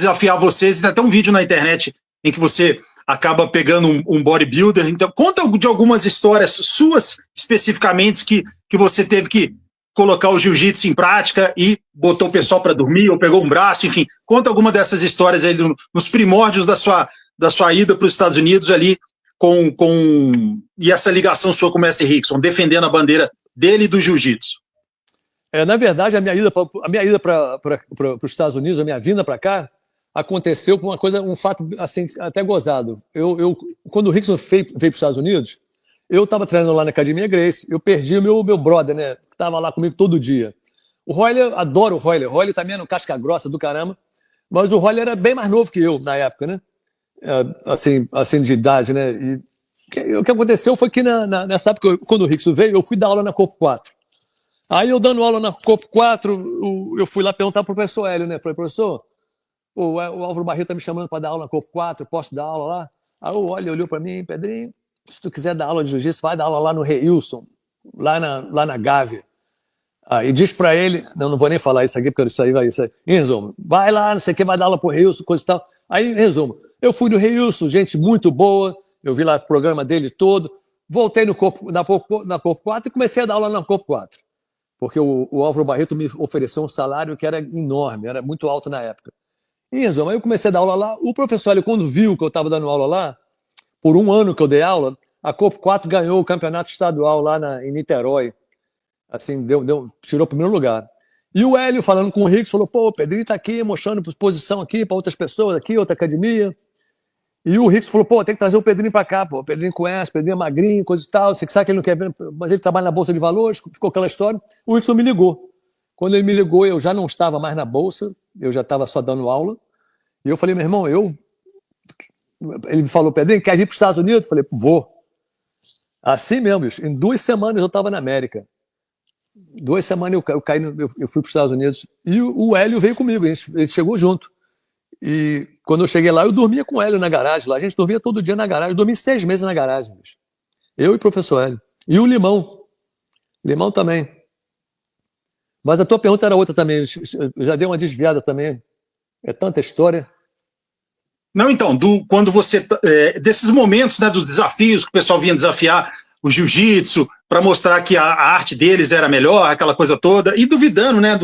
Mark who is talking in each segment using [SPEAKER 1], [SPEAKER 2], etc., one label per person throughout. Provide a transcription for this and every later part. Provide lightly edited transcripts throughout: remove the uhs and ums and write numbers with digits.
[SPEAKER 1] desafiar vocês. Tem até um vídeo na internet em que você acaba pegando um bodybuilder. Então, conta de algumas histórias suas, especificamente, que você teve que colocar o jiu-jitsu em prática e botou o pessoal para dormir, ou pegou um braço, enfim. Conta alguma dessas histórias aí nos primórdios da sua ida para os Estados Unidos ali, e essa ligação sua com o Mestre Rickson, defendendo a bandeira dele e do jiu-jitsu.
[SPEAKER 2] Na verdade, a minha ida para os Estados Unidos, a minha vinda para cá, aconteceu por um fato assim, até gozado. Quando o Rickson veio para os Estados Unidos, eu estava treinando lá na Academia Gracie, eu perdi o meu brother, né, que estava lá comigo todo dia. O Royler, adoro o Royler. O Royler também era um casca grossa do caramba, mas o Royler era bem mais novo que eu na época, né? Assim de idade, né? E o que aconteceu foi que nessa época, quando o Rickson veio, eu fui dar aula na Corpo 4. Aí eu dando aula na Corpo 4, eu fui lá perguntar pro professor Hélio, né? Falei, professor, o Álvaro Barreto tá me chamando para dar aula na Corpo 4, posso dar aula lá? Aí o Hélio olhou para mim, Pedrinho, se tu quiser dar aula de jiu-jitsu, vai dar aula lá no Reilson, lá na Gávea. E diz para ele, não vou nem falar isso aqui, porque isso aí vai, em resumo, vai lá, não sei o que, vai dar aula pro Reilson, coisa e tal. Aí, em resumo, eu fui no Reilson, gente muito boa, eu vi lá o programa dele todo, voltei na Corpo 4 e comecei a dar aula na Corpo 4. Porque o Álvaro Barreto me ofereceu um salário que era enorme, era muito alto na época. Em resumo, aí eu comecei a dar aula lá, o professor, ele, quando viu que eu estava dando aula lá, por um ano que eu dei aula, a Corpo 4 ganhou o campeonato estadual lá em Niterói. Assim, tirou o primeiro lugar. E o Hélio, falando com o Rick, falou, pô, o Pedrinho tá aqui, mostrando posição aqui para outras pessoas aqui, outra academia. E o Rick falou, pô, tem que trazer o Pedrinho para cá, pô, o Pedrinho conhece, o Pedrinho é magrinho, coisa e tal, você sabe que ele não quer ver, mas ele trabalha na Bolsa de Valores, ficou aquela história. O Rickson me ligou. Quando ele me ligou, eu já não estava mais na Bolsa, eu já estava só dando aula. E eu falei, meu irmão, ele me falou, Pedrinho, quer vir para os Estados Unidos? Eu falei, vou. Assim mesmo, bicho. Em 2 semanas eu estava na América. 2 semanas eu fui para os Estados Unidos. E o Hélio veio comigo, a gente chegou junto. E quando eu cheguei lá, eu dormia com o Hélio na garagem. Lá a gente dormia todo dia na garagem. Eu dormi 6 meses na garagem, bicho. Eu e o professor Hélio. E o Limão. Limão também. Mas a tua pergunta era outra também. Eu já dei uma desviada também. É tanta história.
[SPEAKER 1] Não, então, quando você... desses momentos, né, dos desafios que o pessoal vinha desafiar o jiu-jitsu, para mostrar que a arte deles era melhor, aquela coisa toda, e duvidando, né,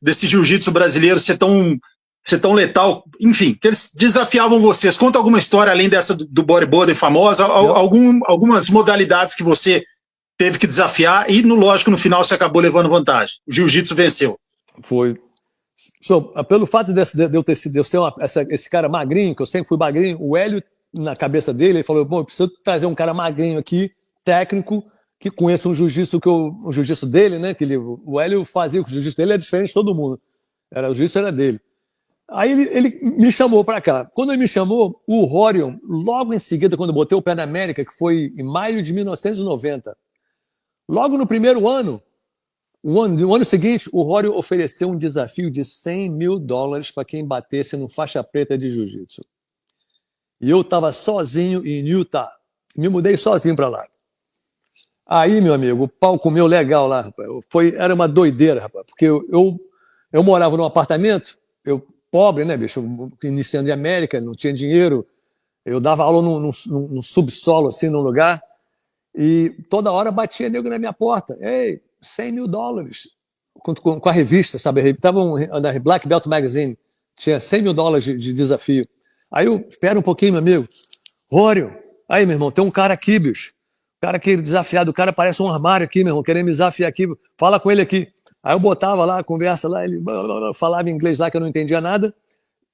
[SPEAKER 1] desse jiu-jitsu brasileiro ser tão letal, enfim, que eles desafiavam vocês. Conta alguma história, além dessa do bodybuilding famosa, algumas modalidades que você teve que desafiar, e, lógico, no final você acabou levando vantagem. O jiu-jitsu venceu.
[SPEAKER 2] Foi. Pelo fato de eu ser esse cara magrinho, que eu sempre fui magrinho, o Hélio, na cabeça dele, ele falou, bom, eu preciso trazer um cara magrinho aqui, técnico, que conheça um jiu-jitsu o jiu-jitsu dele, né? O Hélio fazia, o jiu-jitsu dele é diferente de todo mundo. O jiu-jitsu era dele. Aí ele me chamou para cá. Quando ele me chamou, o Rorion, logo em seguida, quando eu botei o pé na América, que foi em maio de 1990, logo no primeiro ano, no ano seguinte, o Rorion ofereceu um desafio de $100 mil para quem batesse no faixa preta de jiu-jitsu. E eu estava sozinho em Utah. Me mudei sozinho para lá. Aí, meu amigo, o pau comeu legal lá, rapaz. Era uma doideira, rapaz. Porque eu morava num apartamento, pobre, né, bicho? Iniciando de América, não tinha dinheiro. Eu dava aula num subsolo, assim, num lugar. E toda hora batia nego na minha porta. Ei, $100 mil. Com a revista, sabe? Estava na Black Belt Magazine. Tinha $100 mil de desafio. Aí espera um pouquinho, meu amigo. Rório, aí, meu irmão, tem um cara aqui, bicho. O cara aqui desafiado, o cara parece um armário aqui, meu irmão, querendo me desafiar aqui. Fala com ele aqui. Aí eu botava lá, a conversa lá, ele falava em inglês lá que eu não entendia nada.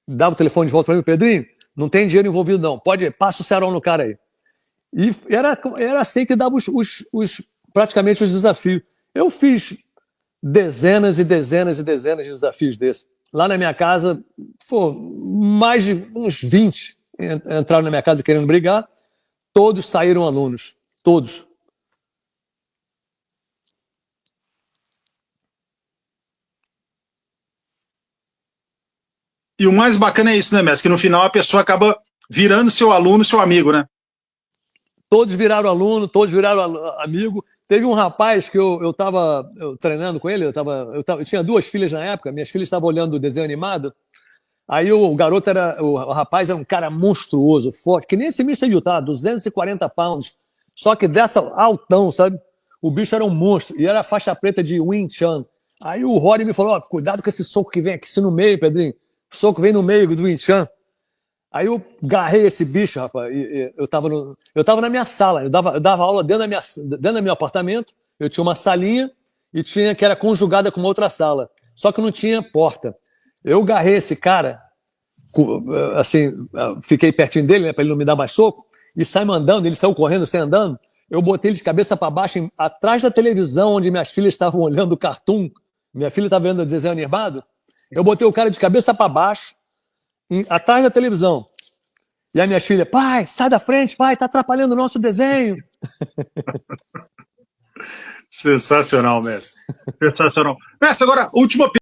[SPEAKER 2] Dava o telefone de volta para mim, Pedrinho, não tem dinheiro envolvido não. Passa o cerol no cara aí. E era assim que dava praticamente os desafios. Eu fiz dezenas e dezenas e dezenas de desafios desses. Lá na minha casa, mais de uns 20 entraram na minha casa querendo brigar, todos saíram alunos, todos.
[SPEAKER 1] E o mais bacana é isso, né, mestre? Que no final a pessoa acaba virando seu aluno, seu amigo, né?
[SPEAKER 2] Todos viraram aluno, todos viraram amigo. Teve um rapaz que eu estava treinando com ele, eu tinha 2 filhas na época, minhas filhas estavam olhando o desenho animado, Aí o garoto o rapaz era um cara monstruoso, forte, que nem esse Mr. Utah, 240 pounds, só que dessa altão, sabe? O bicho era um monstro, e era a faixa preta de Wing Chun. Aí o Rory me falou, ó, cuidado com esse soco que vem aqui no meio, Pedrinho. O soco vem no meio do Wing Chun. Aí eu agarrei esse bicho, rapaz, e eu tava na minha sala, eu dava aula dentro do meu apartamento, eu tinha uma salinha e tinha que era conjugada com uma outra sala, só que não tinha porta. Eu agarrei esse cara, assim, fiquei pertinho dele, né, para ele não me dar mais soco, e sai mandando, ele saiu correndo, sai andando, eu botei ele de cabeça para baixo, atrás da televisão, onde minhas filhas estavam olhando o cartoon, minha filha estava vendo o desenho animado, eu botei o cara de cabeça para baixo, atrás da televisão. E a minha filha, pai, sai da frente, pai, tá atrapalhando o nosso desenho.
[SPEAKER 1] Sensacional, mestre. Sensacional. Mestre, agora, última